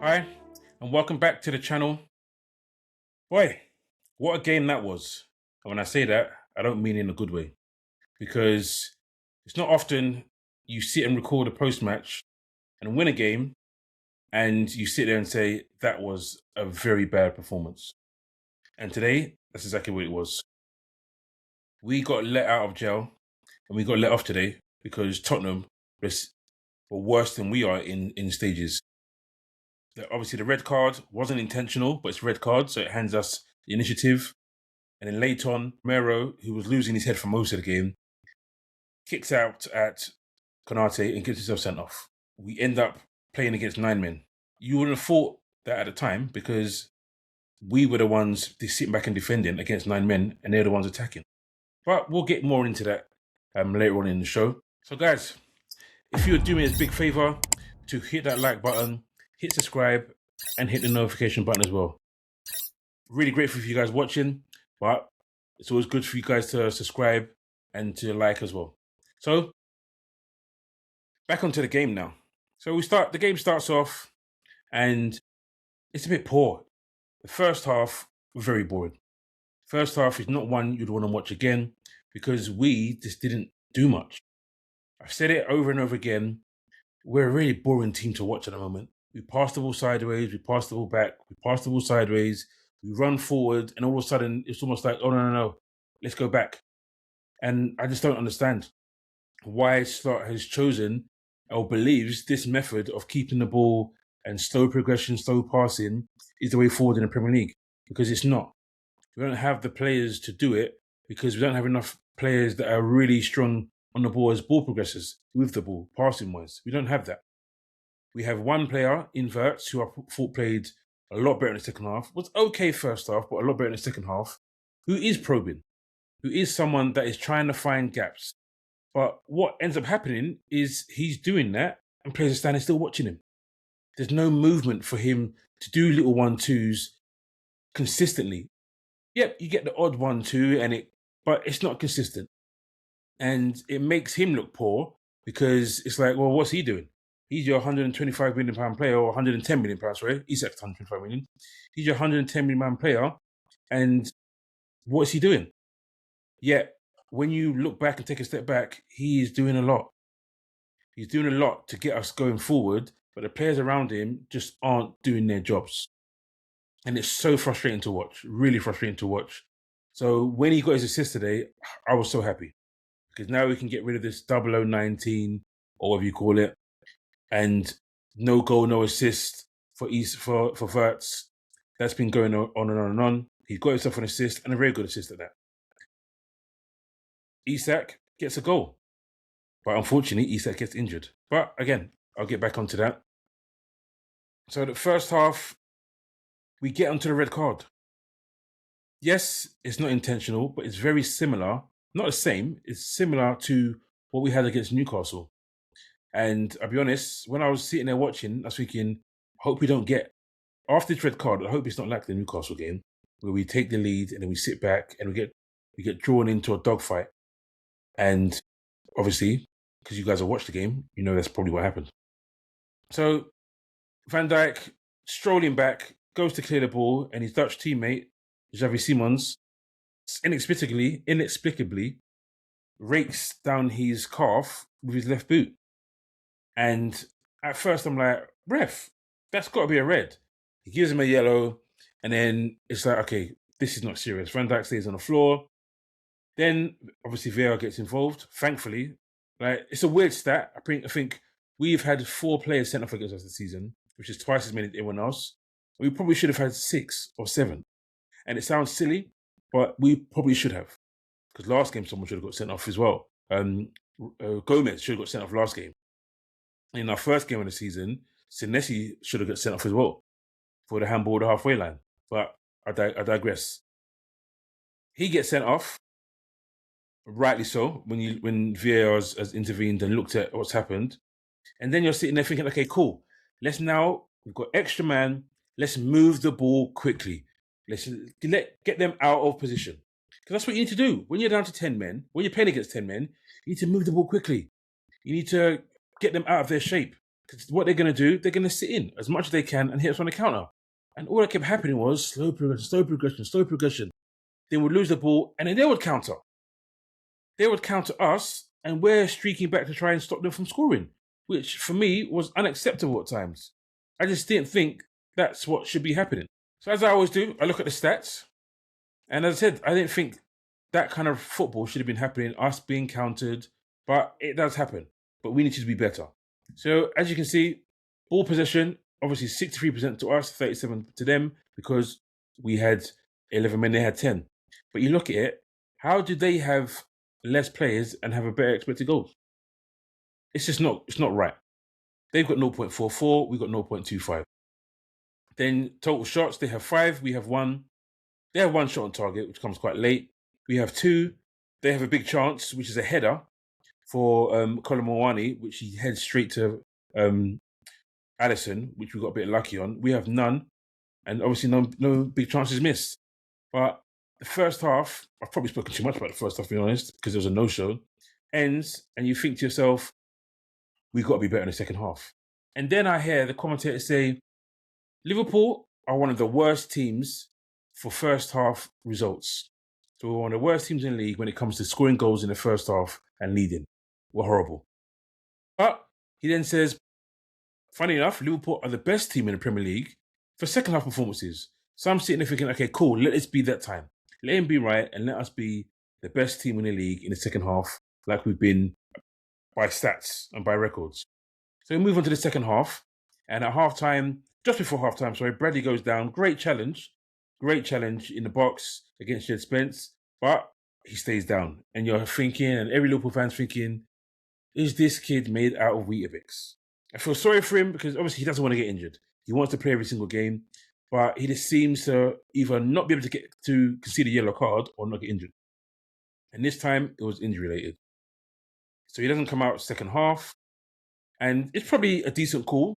Hi, and welcome back to the channel. Boy, what a game that was. And when I say that, I don't mean in a good way. Because it's not often you sit and record a post-match and win a game and you sit there and say, that was a very bad performance. And today, that's exactly what it was. We got let out of jail and we got let off today because Tottenham were worse than we are in stages. Obviously, the red card wasn't intentional, but it's a red card, so it hands us the initiative. And then later on, Mero, who was losing his head for most of the game, kicks out at Konate and gets himself sent off. We end up playing against 9 men. You wouldn't have thought that at the time because we were the ones sitting back and defending against 9 men, and they're the ones attacking. But we'll get more into that later on in the show. So, guys, if you would do me a big favor to hit that like button, hit subscribe, and hit the notification button as well. Really grateful for you guys watching, but it's always good for you guys to subscribe and to like as well. So, back onto the game now. So the game starts off, and it's a bit poor. The first half, very boring. First half is not one you'd want to watch again because we just didn't do much. I've said it over and over again. We're a really boring team to watch at the moment. We pass the ball sideways, we pass the ball back, we pass the ball sideways, we run forward, and all of a sudden it's almost like, oh, no, let's go back. And I just don't understand why Slot has chosen or believes this method of keeping the ball and slow progression, slow passing is the way forward in the Premier League, because it's not. We don't have the players to do it because we don't have enough players that are really strong on the ball as ball progressors with the ball, passing-wise. We don't have that. We have one player in Wirtz who I thought played a lot better in the second half, was okay first half, but a lot better in the second half, who is probing, who is someone that is trying to find gaps. But what ends up happening is he's doing that and players are standing still watching him. There's no movement for him to do little 1-2s consistently. Yep, you get the odd 1-2, but it's not consistent. And it makes him look poor because it's like, well, what's he doing? He's your £125 million player, or £110 million, sorry. Isak's £125 million. He's your £110 million player. And what's he doing? Yet, when you look back and take a step back, he is doing a lot. He's doing a lot to get us going forward, but the players around him just aren't doing their jobs. And it's so frustrating to watch, really frustrating to watch. So when he got his assist today, I was so happy. Because now we can get rid of this 0019, or whatever you call it, and no goal, no assist for Wirtz. That's been going on and on and on. He's got himself an assist, and a very good assist at that. Isak gets a goal. But unfortunately, Isak gets injured. But again, I'll get back onto that. So the first half, we get onto the red card. Yes, it's not intentional, but it's very similar. Not the same. It's similar to what we had against Newcastle. And I'll be honest, when I was sitting there watching, I was thinking, I hope we don't get, after this red card, I hope it's not like the Newcastle game, where we take the lead and then we sit back and we get drawn into a dogfight. And obviously, because you guys have watched the game, you know that's probably what happened. So Van Dijk, strolling back, goes to clear the ball, and his Dutch teammate, Xavi Simons, inexplicably rakes down his calf with his left boot. And at first I'm like, ref, that's got to be a red. He gives him a yellow, and then it's like, okay, this is not serious. Van Dijk stays on the floor. Then, obviously, VAR gets involved, thankfully. Like, it's a weird stat. I think we've had 4 players sent off against us this season, which is twice as many as anyone else. We probably should have had 6 or 7. And it sounds silly, but we probably should have. Because last game, someone should have got sent off as well. Gomez should have got sent off last game. In our first game of the season, Senesi should have got sent off as well for the handball at the halfway line. But I digress. He gets sent off, rightly so, when VAR has intervened and looked at what's happened. And then you're sitting there thinking, okay, cool. We've got extra man. Let's move the ball quickly. Let's get them out of position. Because that's what you need to do. When you're down to 10 men, when you're playing against 10 men, you need to move the ball quickly. You need to get them out of their shape. Because what they're going to do, they're going to sit in as much as they can and hit us on the counter. And all that kept happening was slow progression, slow progression, slow progression. They would lose the ball and then they would counter. They would counter us and we're streaking back to try and stop them from scoring, which for me was unacceptable at times. I just didn't think that's what should be happening. So as I always do, I look at the stats. And as I said, I didn't think that kind of football should have been happening, us being countered, but it does happen. But we need to be better. So as you can see, ball possession, obviously 63% to us, 37% to them, because we had 11 men, they had 10. But you look at it, how do they have less players and have a better expected goals? It's just not, it's not right. They've got 0.44, we've got 0.25. Then total shots, they have 5, we have 1. They have 1 shot on target, which comes quite late. We have 2. They have a big chance, which is a header for Colin Mwani, which he heads straight to Alisson, which we got a bit lucky on. We have none, and obviously no big chances missed. But the first half, I've probably spoken too much about the first half, to be honest, because there was a no-show, ends, and you think to yourself, we've got to be better in the second half. And then I hear the commentators say, Liverpool are one of the worst teams for first half results. So we're one of the worst teams in the league when it comes to scoring goals in the first half and leading. We're horrible. But he then says, funny enough, Liverpool are the best team in the Premier League for second half performances. So I'm sitting there thinking, okay, cool, let this be that time. Let him be right and let us be the best team in the league in the second half, like we've been by stats and by records. So we move on to the second half. And at halftime, just before halftime, sorry, Bradley goes down. Great challenge in the box against Jed Spence, but he stays down. And you're thinking, and every Liverpool fan's thinking, is this kid made out of Weetabix? I feel sorry for him because obviously he doesn't want to get injured. He wants to play every single game, but he just seems to either not be able to concede a yellow card or not get injured. And this time it was injury related. So he doesn't come out second half. And it's probably a decent call.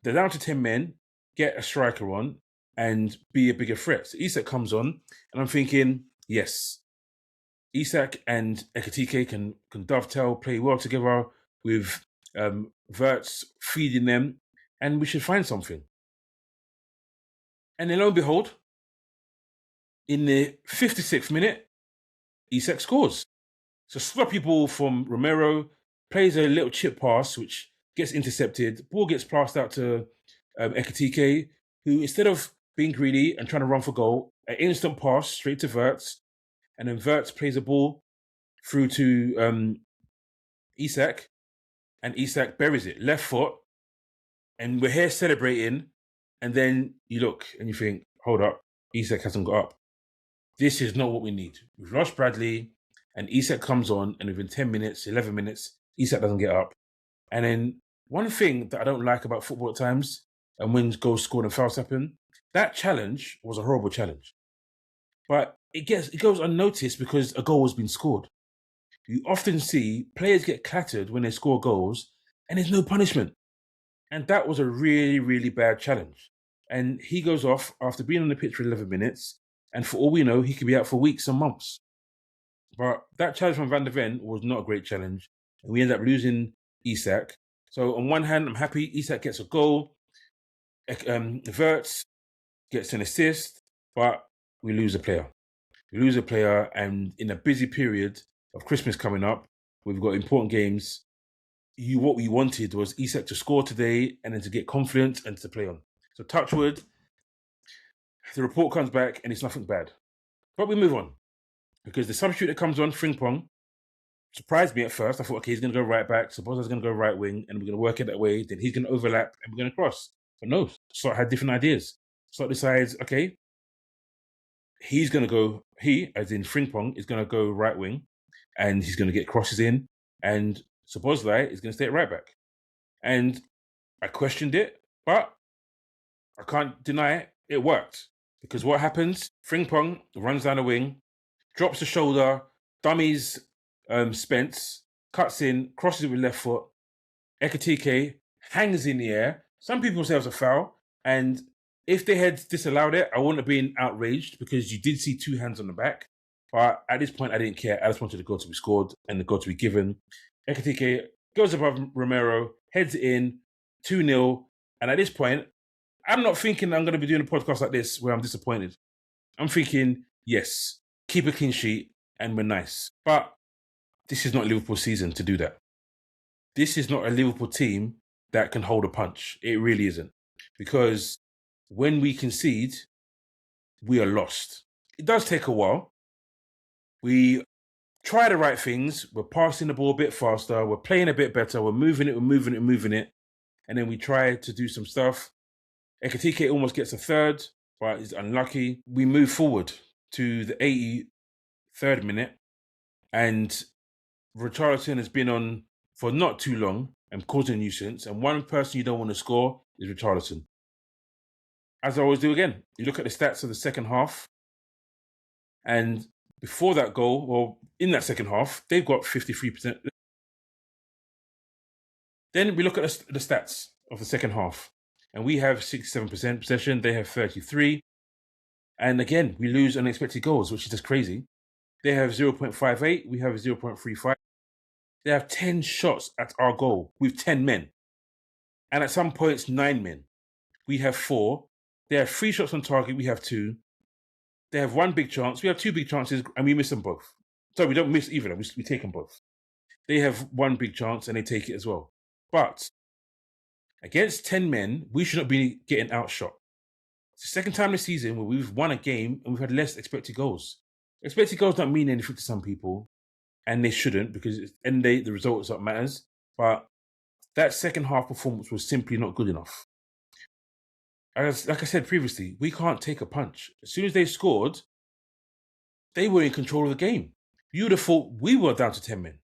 They're down to 10 men, get a striker on and be a bigger threat. So Isak comes on and I'm thinking, yes, Isak and Ekitike can dovetail, play well together with Wirtz feeding them, and we should find something. And then lo and behold, in the 56th minute, Isak scores. So sloppy ball from Romero, plays a little chip pass, which gets intercepted. Ball gets passed out to Ekitike, who instead of being greedy and trying to run for goal, an instant pass straight to Wirtz, and then Wirtz plays a ball through to Isak, and Isak buries it, left foot, and we're here celebrating, and then you look and you think, hold up, Isak hasn't got up. This is not what we need. We've lost Bradley, and Isak comes on, and within 10 minutes, 11 minutes, Isak doesn't get up. And then one thing that I don't like about football at times, and when goals scored and fouls happen, that challenge was a horrible challenge. But it goes unnoticed because a goal has been scored. You often see players get clattered when they score goals and there's no punishment. And that was a really, really bad challenge. And he goes off after being on the pitch for 11 minutes. And for all we know, he could be out for weeks and months. But that challenge from Van der Ven was not a great challenge. And we end up losing Isak. So on one hand, I'm happy Isak gets a goal. Wirtz gets an assist, but we lose a player. We lose a player, and in a busy period of Christmas coming up, we've got important games. What we wanted was Isak to score today and then to get confidence and to play on. So touch wood, the report comes back and it's nothing bad. But we move on because the substitute that comes on, Frimpong, surprised me at first. I thought, okay, he's going to go right back. Szoboszlai's going to go right wing and we're going to work it that way. Then he's going to overlap and we're going to cross. But no, Slot had different ideas. Slot decides, okay, he's going to go, as in Frimpong, is going to go right wing and he's going to get crosses in and Szoboszlai is going to stay at right back. And I questioned it, but I can't deny it worked. Because what happens? Frimpong runs down the wing, drops the shoulder, dummies Spence, cuts in, crosses it with left foot. Ekitike hangs in the air. Some people say it was a foul. And if they had disallowed it, I wouldn't have been outraged because you did see 2 hands on the back. But at this point, I didn't care. I just wanted the goal to be scored and the goal to be given. Ekitike goes above Romero, heads it in, 2-0. And at this point, I'm not thinking I'm going to be doing a podcast like this where I'm disappointed. I'm thinking, yes, keep a clean sheet and we're nice. But this is not Liverpool's season to do that. This is not a Liverpool team that can hold a punch. It really isn't. Because when we concede, we are lost. It does take a while. We try the right things. We're passing the ball a bit faster. We're playing a bit better. We're moving it. And then we try to do some stuff. Ekitike almost gets a third, but he's unlucky. We move forward to the 83rd minute. And Richarlison has been on for not too long and causing a nuisance. And one person you don't want to score is Richarlison. As I always do again, you look at the stats of the second half. And before that goal, well, in that second half, they've got 53%. Then we look at the stats of the second half. And we have 67% possession. They have 33%. And again, we lose unexpected goals, which is just crazy. They have 0.58. We have 0.35. They have 10 shots at our goal with 10 men. And at some points, 9 men. We have 4. They have 3 shots on target. We have 2. They have 1 big chance. We have 2 big chances and we miss them both. So we don't miss either. We take them both. They have 1 big chance and they take it as well. But against 10 men, we should not be getting outshot. It's the second time this season where we've won a game and we've had less expected goals. Expected goals don't mean anything to some people, and they shouldn't, because at the end of the day, the result is what matters. But that second half performance was simply not good enough. Like I said previously, we can't take a punch. As soon as they scored, they were in control of the game. You would have thought we were down to 10 men.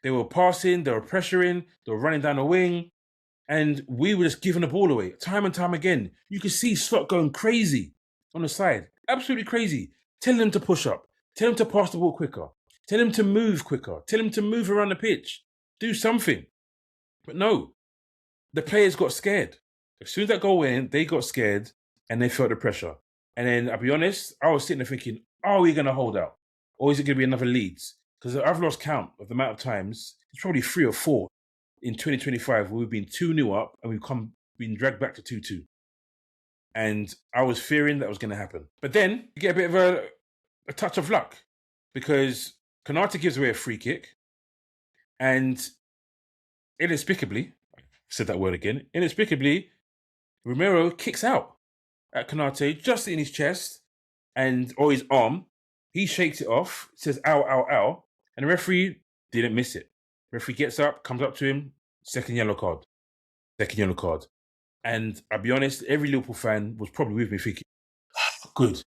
They were passing, they were pressuring, they were running down the wing, and we were just giving the ball away time and time again. You could see Slot going crazy on the side. Absolutely crazy. Tell him to push up. Tell him to pass the ball quicker. Tell him to move quicker. Tell him to move around the pitch. Do something. But no, the players got scared. As soon as that goal went in, they got scared and they felt the pressure. And then, I'll be honest, I was sitting there thinking, are we going to hold out? Or is it going to be another Leeds? Because I've lost count of the amount of times. It's probably 3 or 4 in 2025 where we've been 2-0 up and we've been dragged back to 2-2. And I was fearing that was going to happen. But then you get a bit of a touch of luck because Konate gives away a free kick and inexplicably, I said that word again, inexplicably, Romero kicks out at Konate just in his chest or his arm. He shakes it off, says ow, ow, ow, and the referee didn't miss it. The referee gets up, comes up to him, second yellow card. And I'll be honest, every Liverpool fan was probably with me thinking, good.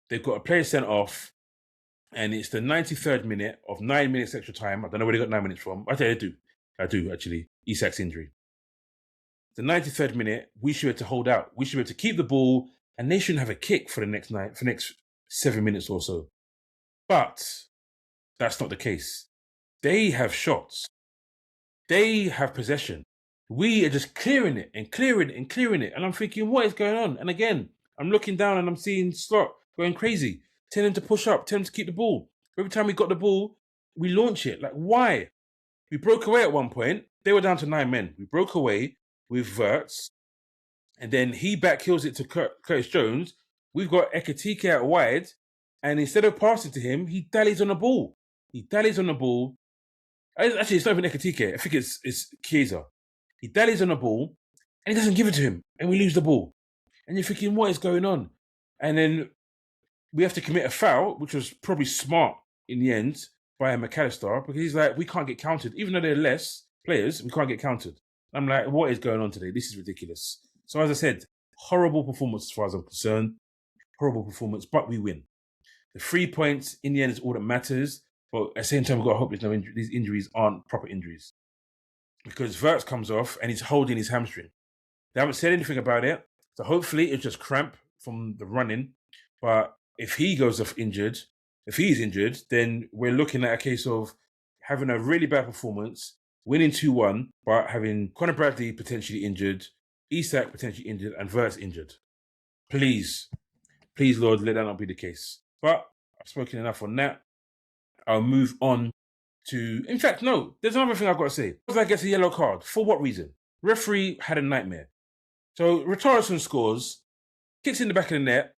They've got a player sent off, and it's the 93rd minute of 9 minutes extra time. I don't know where they got 9 minutes from. I do, actually. Isak's injury. The 93rd minute, we should be able to hold out. We should be able to keep the ball, and they shouldn't have a kick for the next 7 minutes or so. But that's not the case. They have shots. They have possession. We are just clearing it. And I'm thinking, what is going on? And again, I'm looking down and I'm seeing Slot going crazy. Tell him to push up. Tell him to keep the ball. Every time we got the ball, we launch it. Like, why? We broke away at one point. They were down to 9 men. We broke away with Wirtz. And then he backhills it to Curtis Jones. We've got Ekitike out wide. And instead of passing to him, he dallies on the ball. Actually, it's not even Ekitike. I think it's Chiesa. He dallies on the ball and he doesn't give it to him. And we lose the ball. And you're thinking, what is going on? And then we have to commit a foul, which was probably smart in the end by McAllister, because he's like, we can't get counted. Even though there are less players, we can't get counted. I'm like, what is going on today? This is ridiculous. So as I said, horrible performance as far as I'm concerned. Horrible performance, but we win. The 3 points in the end is all that matters. But at the same time, we've got to hope these injuries aren't proper injuries. Because Wirtz comes off and he's holding his hamstring. They haven't said anything about it. So hopefully it's just cramp from the running. But if he goes off injured, if he's injured, then we're looking at a case of having a really bad performance, winning 2-1, but having Conor Bradley potentially injured, Isak potentially injured, and Wirtz injured. Please, Lord, let that not be the case. But I've spoken enough on that. I'll move on to... In fact, no, there's another thing I've got to say. Because I get a yellow card. For what reason? Referee had a nightmare. So Richarlison scores, kicks in the back of the net,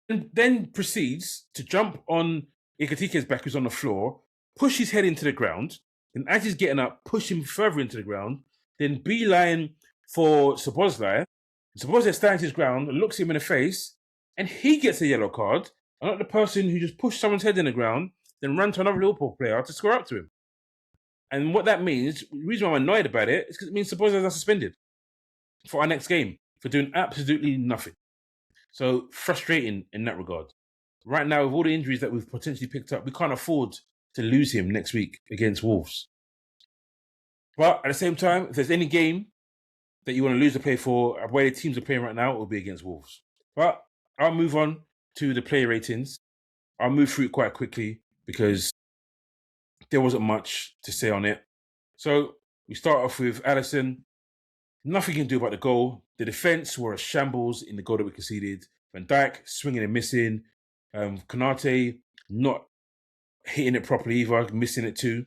and then proceeds to jump on Ekitike's back, who's on the floor, push his head into the ground, and as he's getting up, push him further into the ground, then beeline for Szoboszlai. Szoboszlai stands his ground and looks him in the face, and he gets a yellow card, and not the person who just pushed someone's head in the ground, then ran to another Liverpool player to score up to him. And what that means, the reason why I'm annoyed about it, is because it means Szoboszlai is suspended for our next game for doing absolutely nothing. So frustrating in that regard. Right now, with all the injuries that we've potentially picked up, we can't afford to lose him next week against Wolves. But at the same time, if there's any game that you want to lose to play for, the way the teams are playing right now, it will be against Wolves. But I'll move on to the player ratings. I'll move through it quite quickly because there wasn't much to say on it. So we start off with Alisson. Nothing you can do about the goal. The defence were a shambles in the goal that we conceded. Van Dijk swinging and missing. Konate not hitting it properly either, missing it too.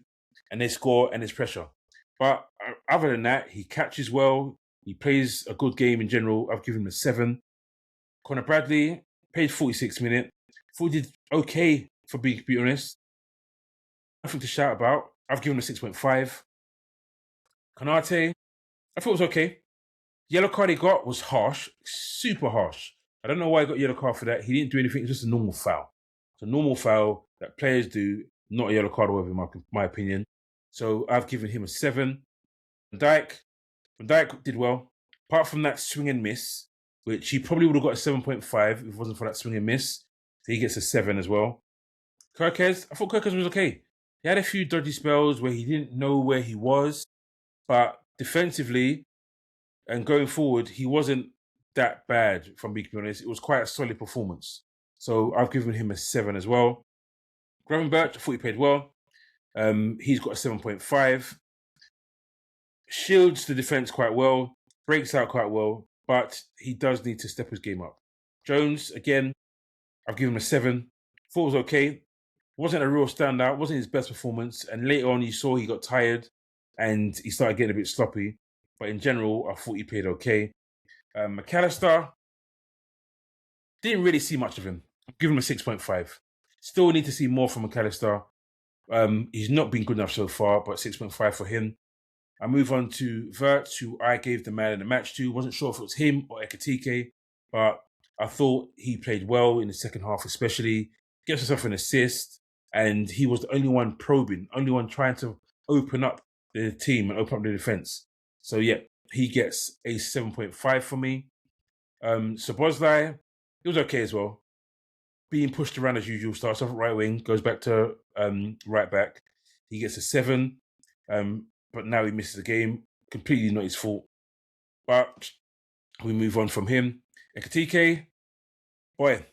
And they score and there's pressure. But other than that, he catches well. He plays a good game in general. I've given him a 7. Conor Bradley played 46 minutes. Thought he did okay, for being to be honest. Nothing to shout about. I've given him a 6.5. Konate, I thought it was okay. Yellow card he got was harsh, super harsh. I don't know why he got a yellow card for that. He didn't do anything. It's just a normal foul. It's a normal foul that players do, not a yellow card, whatever, in my opinion. So I've given him a 7. Van Dijk did well. Apart from that swing and miss, which he probably would have got a 7.5 if it wasn't for that swing and miss. So he gets a 7 as well. Kirkes, I thought Kirkes was okay. He had a few dodgy spells where he didn't know where he was. But defensively and going forward, he wasn't that bad, if I'm being honest. It was quite a solid performance. So I've given him a 7 as well. Gravenberch, I thought he played well. He's got a 7.5. Shields the defence quite well, breaks out quite well, but he does need to step his game up. Jones, again, I've given him a 7. Thought it was okay. Wasn't a real standout, wasn't his best performance. And later on, you saw he got tired and he started getting a bit sloppy. But in general, I thought he played okay. McAllister, didn't really see much of him. I've given him a 6.5. Still need to see more from McAllister. He's not been good enough so far, but 6.5 for him. I move on to Wirtz, who I gave the man in the match to. Wasn't sure if it was him or Ekitike, but I thought he played well in the second half especially. Gets himself an assist, and he was the only one probing, only one trying to open up the team and open up the defence. So yeah, he gets a 7.5 for me. Szoboszlai, it was okay as well. Being pushed around as usual, starts off at right wing, goes back to right back. He gets a 7, but now he misses the game. Completely not his fault. But we move on from him. Ekitike, boy,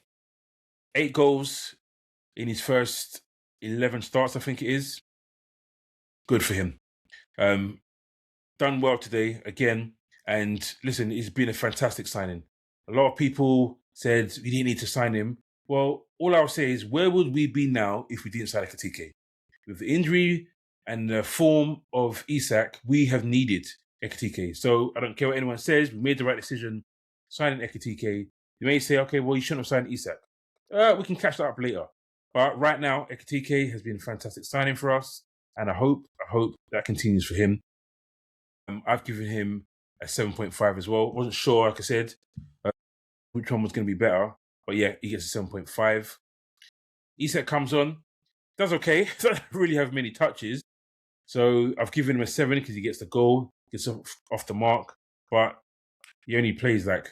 8 goals in his first 11 starts, I think it is. Good for him. Done well today, again. And listen, he's been a fantastic signing. A lot of people said we didn't need to sign him. Well, all I'll say is, where would we be now if we didn't sign Ekitike? With the injury and the form of Isak, we have needed Ekitike. So I don't care what anyone says, we made the right decision signing Ekitike. You may say, okay, well, you shouldn't have signed Isak. We can catch that up later. But right now, Ekitike has been a fantastic signing for us. And I hope that continues for him. I've given him a 7.5 as well. Wasn't sure, like I said, which one was going to be better. But yeah, he gets a 7.5. Isak comes on, does okay. Doesn't really have many touches. So I've given him a 7 because he gets the goal, gets off the mark. But he only plays like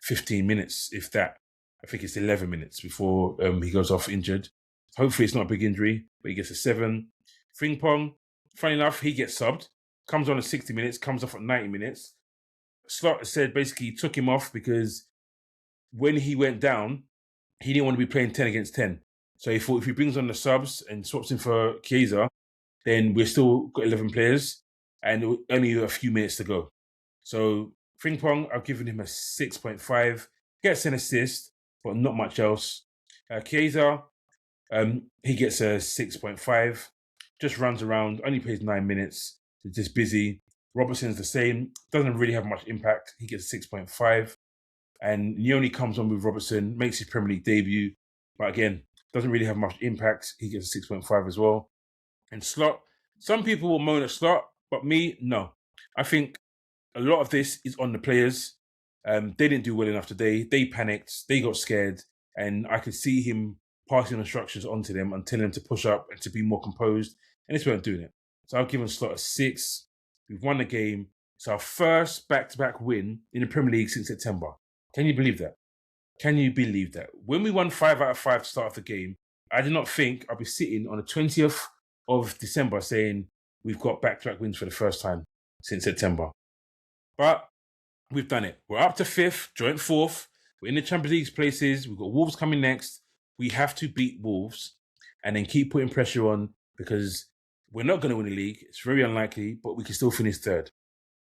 15 minutes, if that. I think it's 11 minutes before he goes off injured. Hopefully it's not a big injury, but he gets a 7. Frimpong, funny enough, he gets subbed. Comes on at 60 minutes, comes off at 90 minutes. Slot said basically he took him off because when he went down, he didn't want to be playing 10 against 10. So he thought if he brings on the subs and swaps him for Chiesa, then we're still got 11 players and only a few minutes to go. So Frimpong, I've given him a 6.5. Gets an assist, but not much else. Chiesa, he gets a 6.5. Just runs around, only plays 9 minutes. He's just busy. Robertson's the same. Doesn't really have much impact. He gets 6.5. And Nyoni comes on with Robertson, makes his Premier League debut. But again, doesn't really have much impact. He gets a 6.5 as well. And Slot, some people will moan at Slot, but me, no. I think a lot of this is on the players. They didn't do well enough today. They panicked. They got scared. And I could see him passing instructions onto them and telling them to push up and to be more composed. And they weren't doing it. So I've given Slot a 6. We've won the game. It's our first back-to-back win in the Premier League since September. Can you believe that? Can you believe that? When we won 5 out of 5 to start off the game, I did not think I'd be sitting on the 20th of December saying we've got back-to-back wins for the first time since September. But we've done it. We're up to 5th, joint 4th. We're in the Champions League places. We've got Wolves coming next. We have to beat Wolves and then keep putting pressure on because we're not going to win the league. It's very unlikely, but we can still finish 3rd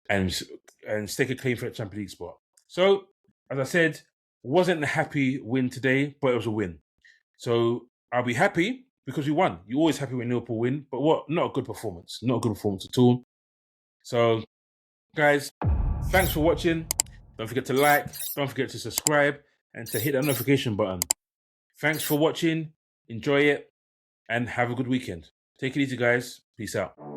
and stake a claim for the Champions League spot. So, as I said, wasn't a happy win today, but it was a win. So I'll be happy because we won. You're always happy when Liverpool win, but what? Not a good performance. Not a good performance at all. So, guys, thanks for watching. Don't forget to like, don't forget to subscribe, and to hit that notification button. Thanks for watching. Enjoy it, and have a good weekend. Take it easy, guys. Peace out.